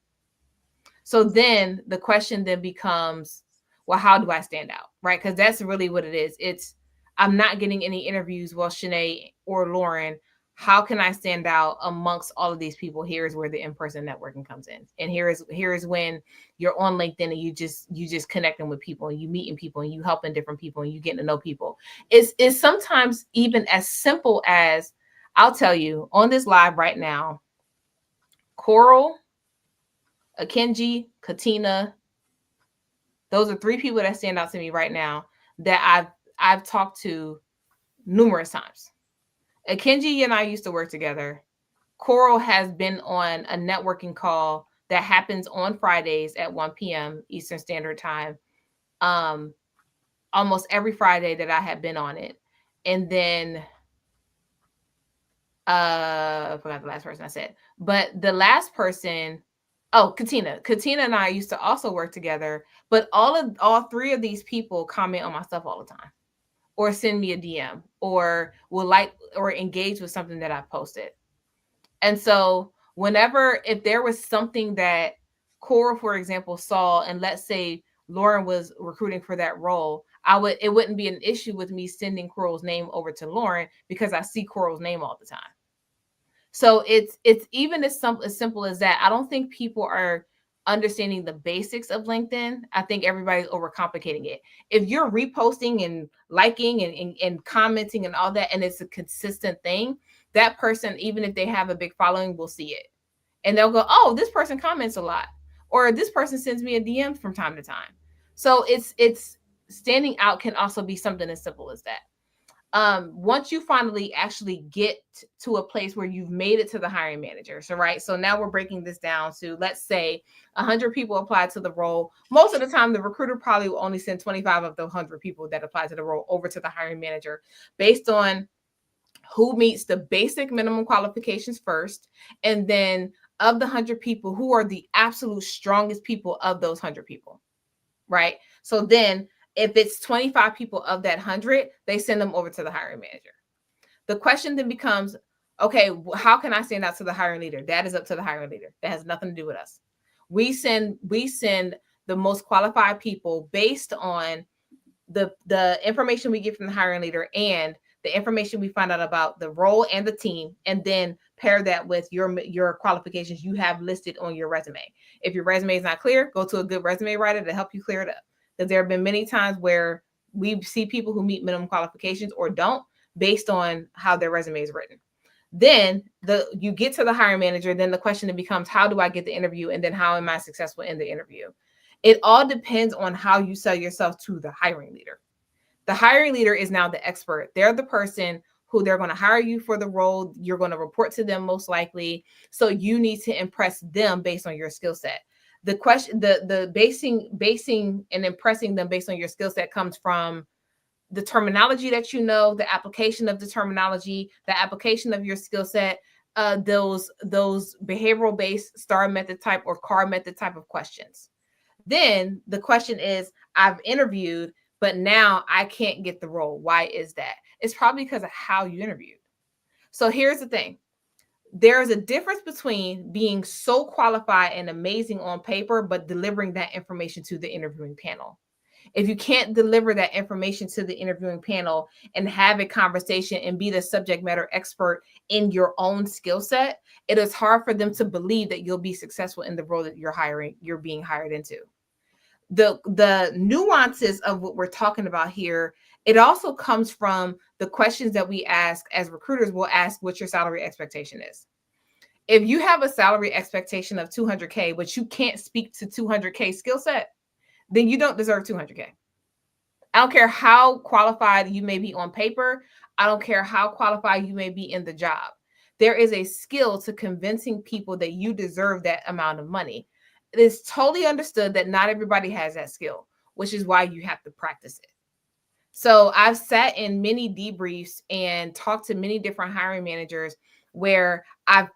So then the question then becomes, well, how do I stand out? Right? Because that's really what it is. It's, I'm not getting any interviews. Well, Chenae or Lauren, how can I stand out amongst all of these people? Here's where the in-person networking comes in. And here is when you're on LinkedIn and you just connecting with people and you meeting people and you helping different people and you getting to know people. It's sometimes even as simple as, I'll tell you on this live right now, Coral, Akenji, Katina, those are 3 people that stand out to me right now that I've talked to numerous times. Akenji and I used to work together. Coral has been on a networking call that happens on Fridays at 1 p.m. Eastern Standard Time. Almost every Friday that I have been on it. And then I forgot the last person I said. But the last person, Katina. Katina and I used to also work together, but all 3 of these people comment on my stuff all the time, or send me a DM, or will like or engage with something that I've posted. And so if there was something that Cora, for example, saw, and let's say Lauren was recruiting for that role, it wouldn't be an issue with me sending Coral's name over to Lauren because I see Coral's name all the time. So it's even as simple as that. I don't think people are understanding the basics of LinkedIn. I think everybody's overcomplicating it. If you're reposting and liking and commenting and all that, and it's a consistent thing, that person, even if they have a big following, will see it. And they'll go, oh, this person comments a lot. Or this person sends me a DM from time to time. So it's standing out can also be something as simple as that. Once you finally actually get to a place where you've made it to the hiring manager. So now we're breaking this down to, let's say 100 people apply to the role. Most of the time, the recruiter probably will only send 25 of the 100 people that apply to the role over to the hiring manager based on who meets the basic minimum qualifications first. And then of the 100 people, who are the absolute strongest people of those 100 people, right? So then if it's 25 people of that 100, they send them over to the hiring manager. The question then becomes, okay, how can I stand out to the hiring leader? That is up to the hiring leader. That has nothing to do with us. We send the most qualified people based on the information we get from the hiring leader and the information we find out about the role and the team, and then pair that with your qualifications you have listed on your resume. If your resume is not clear, go to a good resume writer to help you clear it up. Because there have been many times where we see people who meet minimum qualifications or don't based on how their resume is written. Then you get to the hiring manager, then the question becomes, how do I get the interview? And then how am I successful in the interview? It all depends on how you sell yourself to the hiring leader. The hiring leader is now the expert. They're the person who they're going to hire you for the role. You're going to report to them most likely. So you need to impress them based on your skill set. The question, the basing and impressing them based on your skill set comes from the terminology that you know, the application of the terminology, the application of your skill set, those behavioral based STAR method type or CAR method type of questions. Then the question is, I've interviewed, but now I can't get the role. Why is that? It's probably because of how you interviewed. So here's the thing. There's a difference between being so qualified and amazing on paper, but delivering that information to the interviewing panel. If you can't deliver that information to the interviewing panel and have a conversation and be the subject matter expert in your own skill set, it is hard for them to believe that you'll be successful in the role that you're being hired into. The nuances of what we're talking about here, it also comes from the questions that we ask as recruiters. Will ask what your salary expectation is. If you have a salary expectation of 200K, but you can't speak to 200K skill set, then you don't deserve 200K. I don't care how qualified you may be on paper. I don't care how qualified you may be in the job. There is a skill to convincing people that you deserve that amount of money. It is totally understood that not everybody has that skill, which is why you have to practice it. So I've sat in many debriefs and talked to many different hiring managers where I've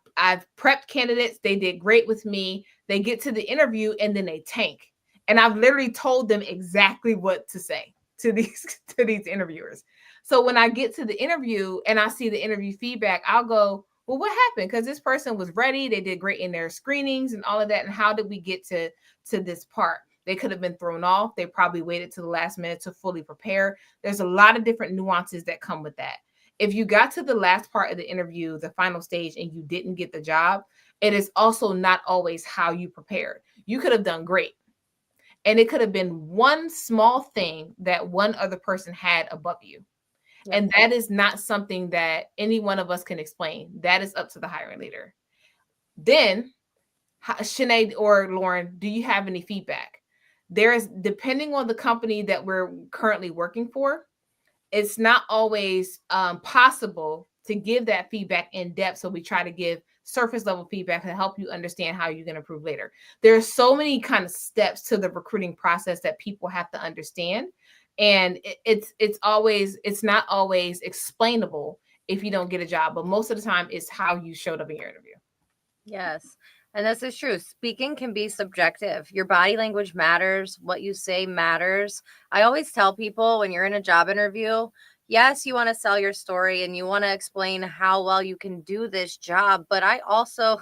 prepped candidates. They did great with me. they get to the interview and then they tank. And I've literally told them exactly what to say to these interviewers. So when I get to the interview and I see the interview feedback, I'll go, well, what happened? Because this person was ready. They did great in their screenings and all of that. And how did we get to this part? They could have been thrown off. They probably waited to the last minute to fully prepare. There's a lot of different nuances that come with that. If you got to the last part of the interview, the final stage, and you didn't get the job, it is also not always how you prepared. You could have done great. And it could have been one small thing that one other person had above you. Yep. And that is not something that any one of us can explain. That is up to the hiring leader. Then, Chenae or Lauren, do you have any feedback? There is, depending on the company that we're currently working for, it's not always possible to give that feedback in depth. So we try to give surface level feedback to help you understand how you can improve later. There's so many kind of steps to the recruiting process that people have to understand. And it's not always explainable if you don't get a job, but most of the time it's how you showed up in your interview. Yes. And this is true. Speaking can be subjective. Your body language matters. What you say matters. I always tell people when you're in a job interview, yes, you want to sell your story and you want to explain how well you can do this job. But I also,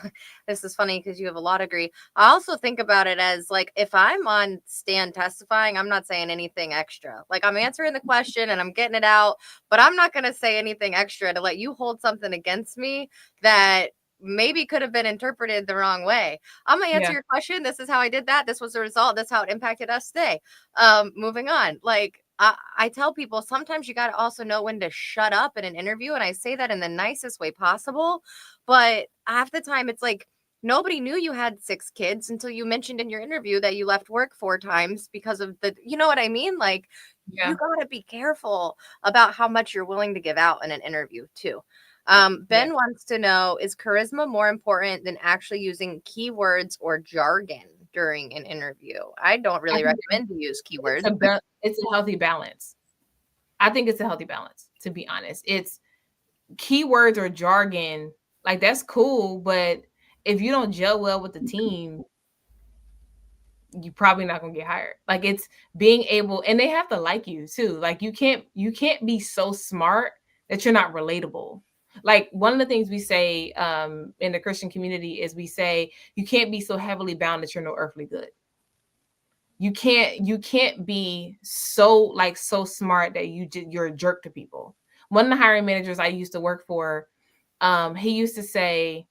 this is funny because you have a law degree. I also think about it as like, if I'm on stand testifying, I'm not saying anything extra. Like I'm answering the question and I'm getting it out, but I'm not going to say anything extra to let you hold something against me that maybe could have been interpreted the wrong way. I'm gonna answer your question. This is how I did that. This was the result. That's how it impacted us today. Moving on. Like I tell people sometimes you got to also know when to shut up in an interview. And I say that in the nicest way possible. But half the time it's like nobody knew you had 6 kids until you mentioned in your interview that you left work 4 times because of the, you know what I mean? Like you got to be careful about how much you're willing to give out in an interview too. Ben wants to know, is charisma more important than actually using keywords or jargon during an interview? I don't really recommend to use keywords. It's a healthy balance. I think it's a healthy balance, to be honest. It's keywords or jargon, like that's cool, but if you don't gel well with the team, you're probably not going to get hired. Like it's being able, and they have to like you too. Like you can't be so smart that you're not relatable. Like one of the things we say in the Christian community is we say you can't be so heavily bound that you're no earthly good. You can't be so smart that you're a jerk to people. One of the hiring managers I used to work for, he used to say,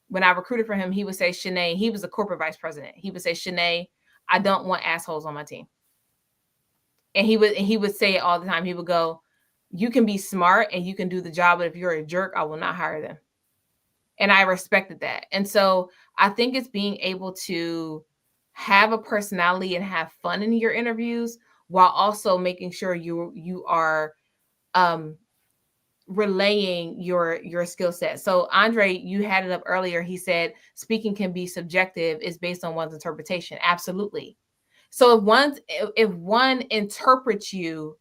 when I recruited for him, he would say, Chenae, he was a corporate vice president. He would say, Chenae, I don't want assholes on my team. And he would say it all the time. He would go, you can be smart and you can do the job, but if you're a jerk, I will not hire them. And I respected that. And so I think it's being able to have a personality and have fun in your interviews while also making sure you are relaying your skill set. So Andre, you had it up earlier. He said speaking can be subjective, is based on one's interpretation. Absolutely. So if one interprets you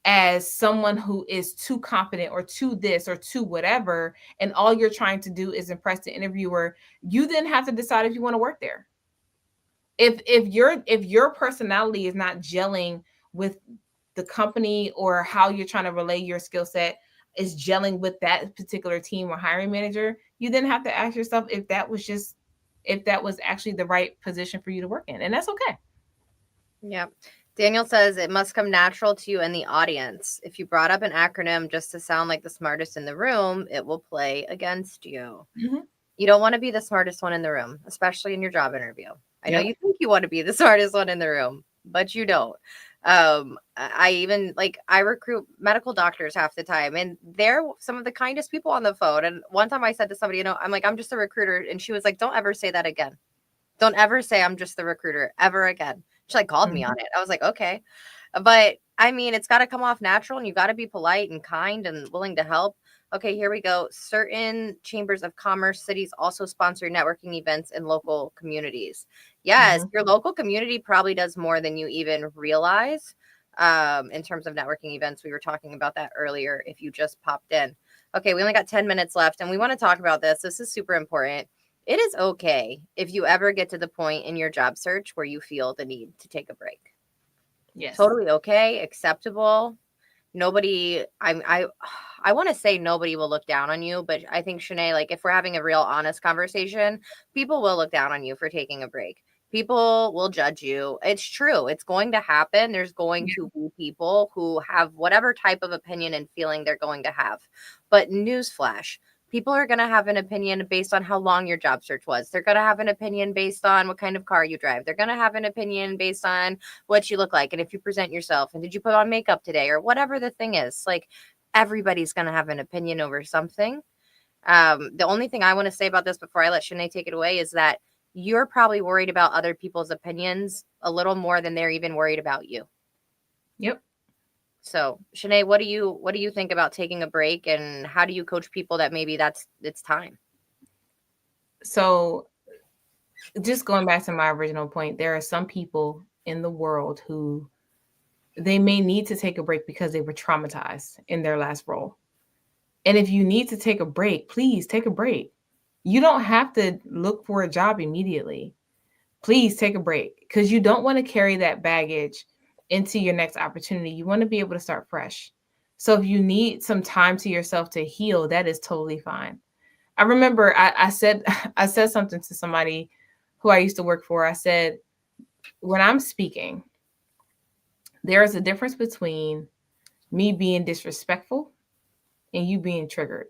as someone who is too confident or too this or too whatever, and all you're trying to do is impress the interviewer, you then have to decide if you want to work there. If your personality is not gelling with the company, or how you're trying to relay your skill set is gelling with that particular team or hiring manager, you then have to ask yourself if that was actually the right position for you to work in. And that's okay. Yeah. Daniel says it must come natural to you and the audience. If you brought up an acronym just to sound like the smartest in the room, it will play against you. Mm-hmm. You don't want to be the smartest one in the room, especially in your job interview. I know you think you want to be the smartest one in the room, but you don't. I recruit medical doctors half the time, and they're some of the kindest people on the phone. And one time I said to somebody, I'm like, I'm just a recruiter. And she was like, don't ever say that again. Don't ever say I'm just the recruiter ever again. She called me on it. I was like, okay. But I mean, it's got to come off natural, and you got to be polite and kind and willing to help. Okay, here we go. Certain chambers of commerce cities also sponsor networking events in local communities. Yes, your local community probably does more than you even realize in terms of networking events. We were talking about that earlier if you just popped in. Okay, we only got 10 minutes left, and we want to talk about this. This is super important. It is okay if you ever get to the point in your job search where you feel the need to take a break. Yes. Totally okay, acceptable. Nobody, I want to say nobody will look down on you, but I think, Chenae, like if we're having a real honest conversation, people will look down on you for taking a break. People will judge you. It's true. It's going to happen. There's going to be people who have whatever type of opinion and feeling they're going to have. But newsflash, people are going to have an opinion based on how long your job search was. They're going to have an opinion based on what kind of car you drive. They're going to have an opinion based on what you look like and if you present yourself and did you put on makeup today or whatever the thing is. Like everybody's going to have an opinion over something. The only thing I want to say about this before I let Chenae take it away is that you're probably worried about other people's opinions a little more than they're even worried about you. Yep. So, Chenae, what do you think about taking a break, and how do you coach people that maybe it's time? So, just going back to my original point, there are some people in the world who they may need to take a break because they were traumatized in their last role. And if you need to take a break, please take a break. You don't have to look for a job immediately. Please take a break because you don't want to carry that baggage into your next opportunity. You want to be able to start fresh. So if you need some time to yourself to heal, that is totally fine. I remember I said I said something to somebody who I used to work for. I said, when I'm speaking, there is a difference between me being disrespectful and you being triggered.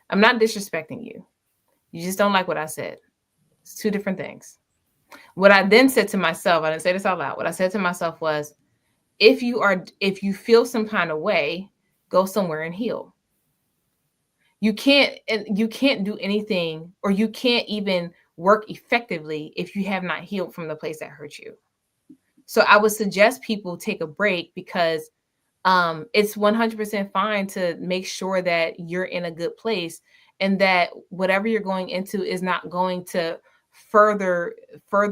I'm not disrespecting you. You just don't like what I said. It's two different things. What I then said to myself, I didn't say this out loud. What I said to myself was, if you feel some kind of way, go somewhere and heal. You can't do anything, or you can't even work effectively if you have not healed from the place that hurt you. So I would suggest people take a break because it's 100% fine to make sure that you're in a good place and that whatever you're going into is not going to further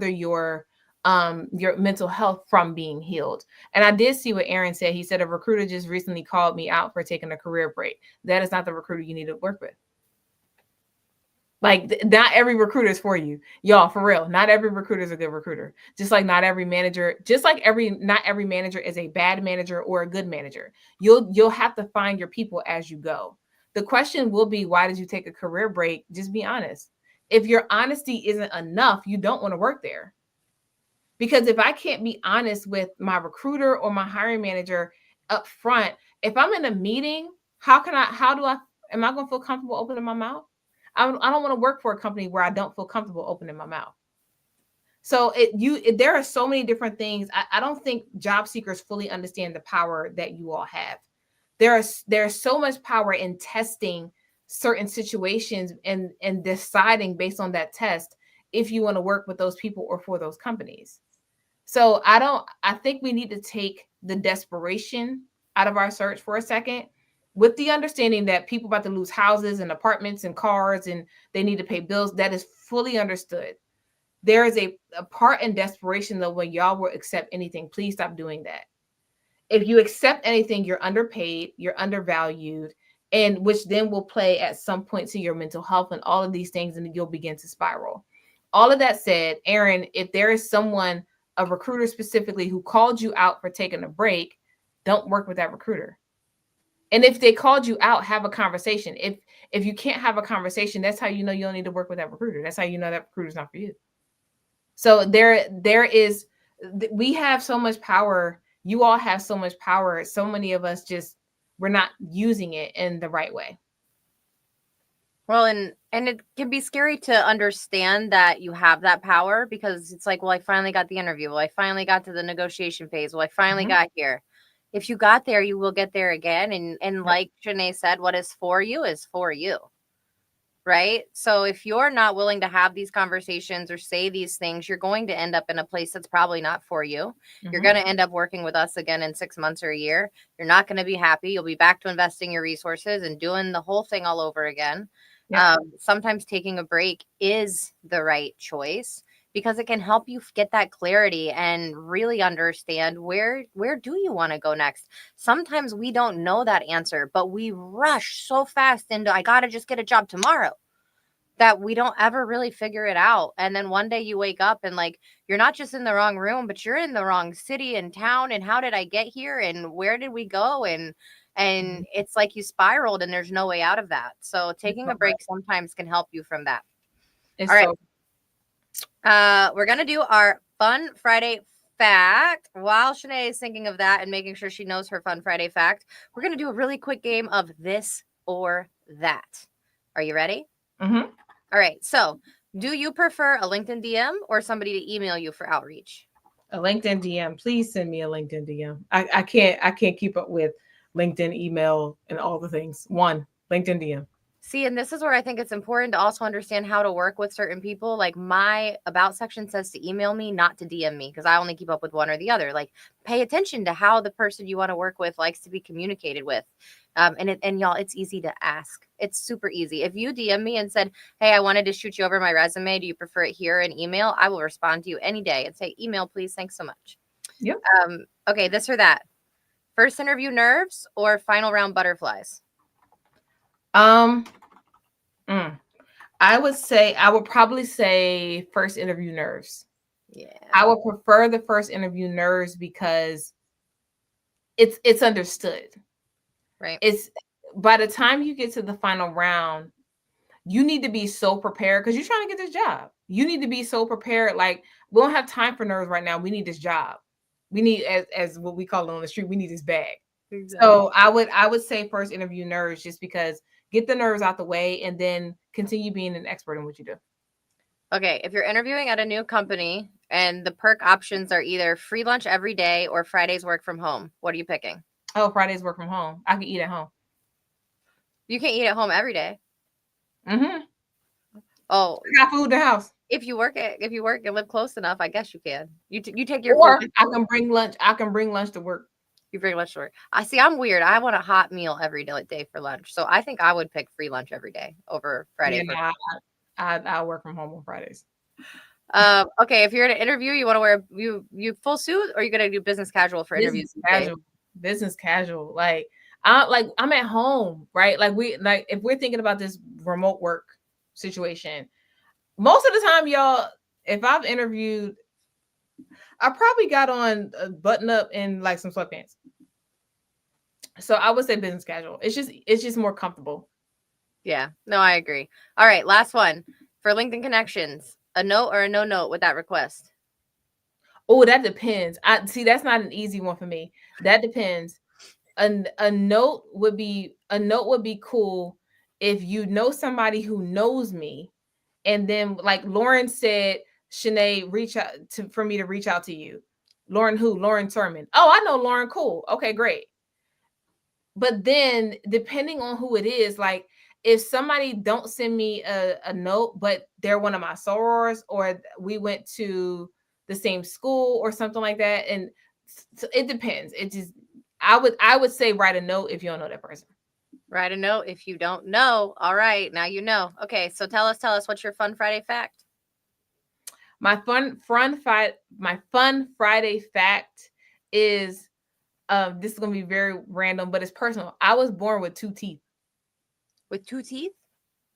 your mental health from being healed. And I did see what Aaron said. He said a recruiter just recently called me out for taking a career break. That is not the recruiter you need to work with. Like, not every recruiter is for you, y'all, for real. Not every recruiter is a good recruiter. Just like not every manager is a bad manager or a good manager. You'll have to find your people as you go. The question will be, why did you take a career break? Just be honest. If your honesty isn't enough, you don't want to work there. Because if I can't be honest with my recruiter or my hiring manager up front, if I'm in a meeting, am I going to feel comfortable opening my mouth? I don't want to work for a company where I don't feel comfortable opening my mouth. So there are so many different things. I don't think job seekers fully understand the power that you all have. There's so much power in testing certain situations and deciding based on that test if you want to work with those people or for those companies. So I think we need to take the desperation out of our search for a second, with the understanding that people about to lose houses and apartments and cars and they need to pay bills. That is fully understood. There is a part in desperation, though, when y'all will accept anything. Please stop doing that. If you accept anything, you're underpaid, you're undervalued, and which then will play at some point to your mental health and all of these things, and you'll begin to spiral. All of that said, Aaron, if there is someone, a recruiter specifically, who called you out for taking a break, don't work with that recruiter. And if they called you out, have a conversation. If you can't have a conversation, that's how you know you don't need to work with that recruiter. That's how you know that recruiter's not for you. So we have so much power. You all have so much power. So many of us we're not using it in the right way. Well, and it can be scary to understand that you have that power, because it's like, well, I finally got the interview. Well, I finally got to the negotiation phase. Well, I finally got here. If you got there, you will get there again. And like Chenae said, what is for you is for you. Right? So if you're not willing to have these conversations or say these things, you're going to end up in a place that's probably not for you. Mm-hmm. You're going to end up working with us again in 6 months or a year. You're not going to be happy. You'll be back to investing your resources and doing the whole thing all over again. Yeah. Sometimes taking a break is the right choice, because it can help you get that clarity and really understand where do you want to go next. Sometimes we don't know that answer, but we rush so fast into, I got to just get a job tomorrow. that we don't ever really figure it out. And then one day you wake up and like, you're not just in the wrong room, but you're in the wrong city and town. And how did I get here? And where did we go? And it's like you spiraled and there's no way out of that. So taking a break sometimes can help you from that. It's all right. We're going to do our Fun Friday fact. While Chenae is thinking of that and making sure she knows her Fun Friday fact, we're going to do a really quick game of this or that. Are you ready? Mm-hmm. All right. So do you prefer a LinkedIn DM or somebody to email you for outreach? A LinkedIn DM. Please send me a LinkedIn DM. I can't keep up with LinkedIn email and all the things. One, LinkedIn DM. See, and this is where I think it's important to also understand how to work with certain people. Like my about section says to email me, not to DM me, because I only keep up with one or the other. Like pay attention to how the person you want to work with likes to be communicated with. And y'all, it's easy to ask. It's super easy. If you DM me and said, hey, I wanted to shoot you over my resume. Do you prefer it here in email? I will respond to you any day and say, email, please. Thanks so much. Yep. Okay, this or that. First interview nerves or final round butterflies? I would probably say first interview nerves. Yeah. I would prefer the first interview nerves because it's understood. Right. It's by the time you get to the final round, you need to be so prepared because you're trying to get this job. You need to be so prepared. Like, we don't have time for nerves right now. We need this job. We need, as what we call it on the street, we need this bag. Exactly. So I would say first interview nerves, just because get the nerves out the way and then continue being an expert in what you do. Okay, if you're interviewing at a new company and the perk options are either free lunch every day or Fridays work from home, what are you picking? Oh, Fridays work from home. I can eat at home. You can't eat at home every day. Mm-hmm. Oh, I got food in the house. If you work and live close enough, I guess you can. You take your or food. I can bring lunch. I can bring lunch to work. You bring lunch to work. I see. I'm weird. I want a hot meal every day for lunch. So I think I would pick free lunch every day over Friday. Yeah, I work from home on Fridays. Okay, if you're in an interview, you want to wear you full suit, or you gonna do business casual for interviews? Business casual. Like I'm at home, right? Like if we're thinking about this remote work situation, most of the time, y'all, if I've interviewed, I probably got on a button up and like some sweatpants. So I would say business casual. It's just more comfortable. Yeah, no, I agree. All right, last one for LinkedIn connections. A note or a no note with that request? Oh, that depends. I see. That's not an easy one for me. That depends. A note would be cool if you know somebody who knows me, and then like Lauren said, Chenae, reach out for me to reach out to you. Lauren who? Lauren Surman. Oh, I know Lauren. Cool. Okay, great. But then depending on who it is, like if somebody don't send me a note, but they're one of my sorors or we went to the same school or something like that, and so it depends. It just I would say write a note if you don't know that person. Write a note if you don't know. All right, now you know. Okay, so tell us what's your Fun Friday fact? My fun Friday fact is this is gonna be very random, but it's personal. I was born with 2 teeth. With 2 teeth?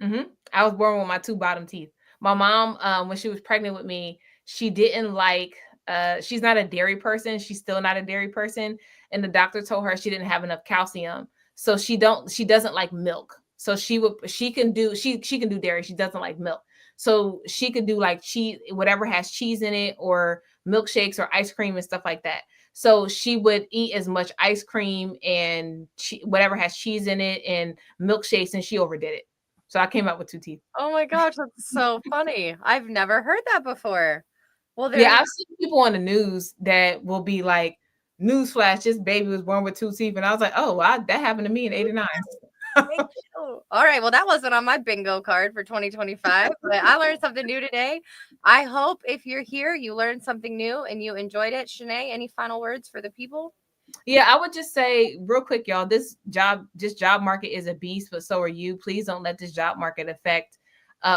Mm-hmm. I was born with my 2 bottom teeth. My mom, when she was pregnant with me, she didn't like. She's not a dairy person. She's still not a dairy person, and the doctor told her she didn't have enough calcium, so she doesn't like milk. So she can do dairy. She doesn't like milk, so she could do like cheese, whatever has cheese in it, or milkshakes or ice cream and stuff like that. So she would eat as much ice cream and whatever has cheese in it and milkshakes, and she overdid it. So I came out with 2 teeth. Oh my gosh, that's so funny. I've never heard that before. Well, yeah, I've seen people on the news that will be like, newsflash, this baby was born with 2 teeth. And I was like, oh, that happened to me in 89. All right. Well, that wasn't on my bingo card for 2025, but I learned something new today. I hope if you're here, you learned something new and you enjoyed it. Chenae, any final words for the people? Yeah, I would just say real quick, y'all, this job market is a beast, but so are you. Please don't let this job market affect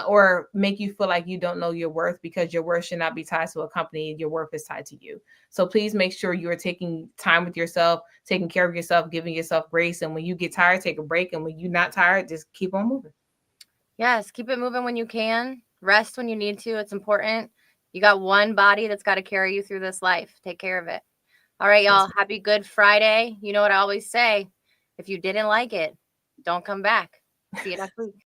or make you feel like you don't know your worth, because your worth should not be tied to a company. Your worth is tied to you. So please make sure you are taking time with yourself, taking care of yourself, giving yourself grace. And when you get tired, take a break. And when you're not tired, just keep on moving. Yes, keep it moving when you can. Rest when you need to. It's important. You got one body that's got to carry you through this life. Take care of it. All right, y'all. Happy Good Friday. You know what I always say. If you didn't like it, don't come back. See you next week.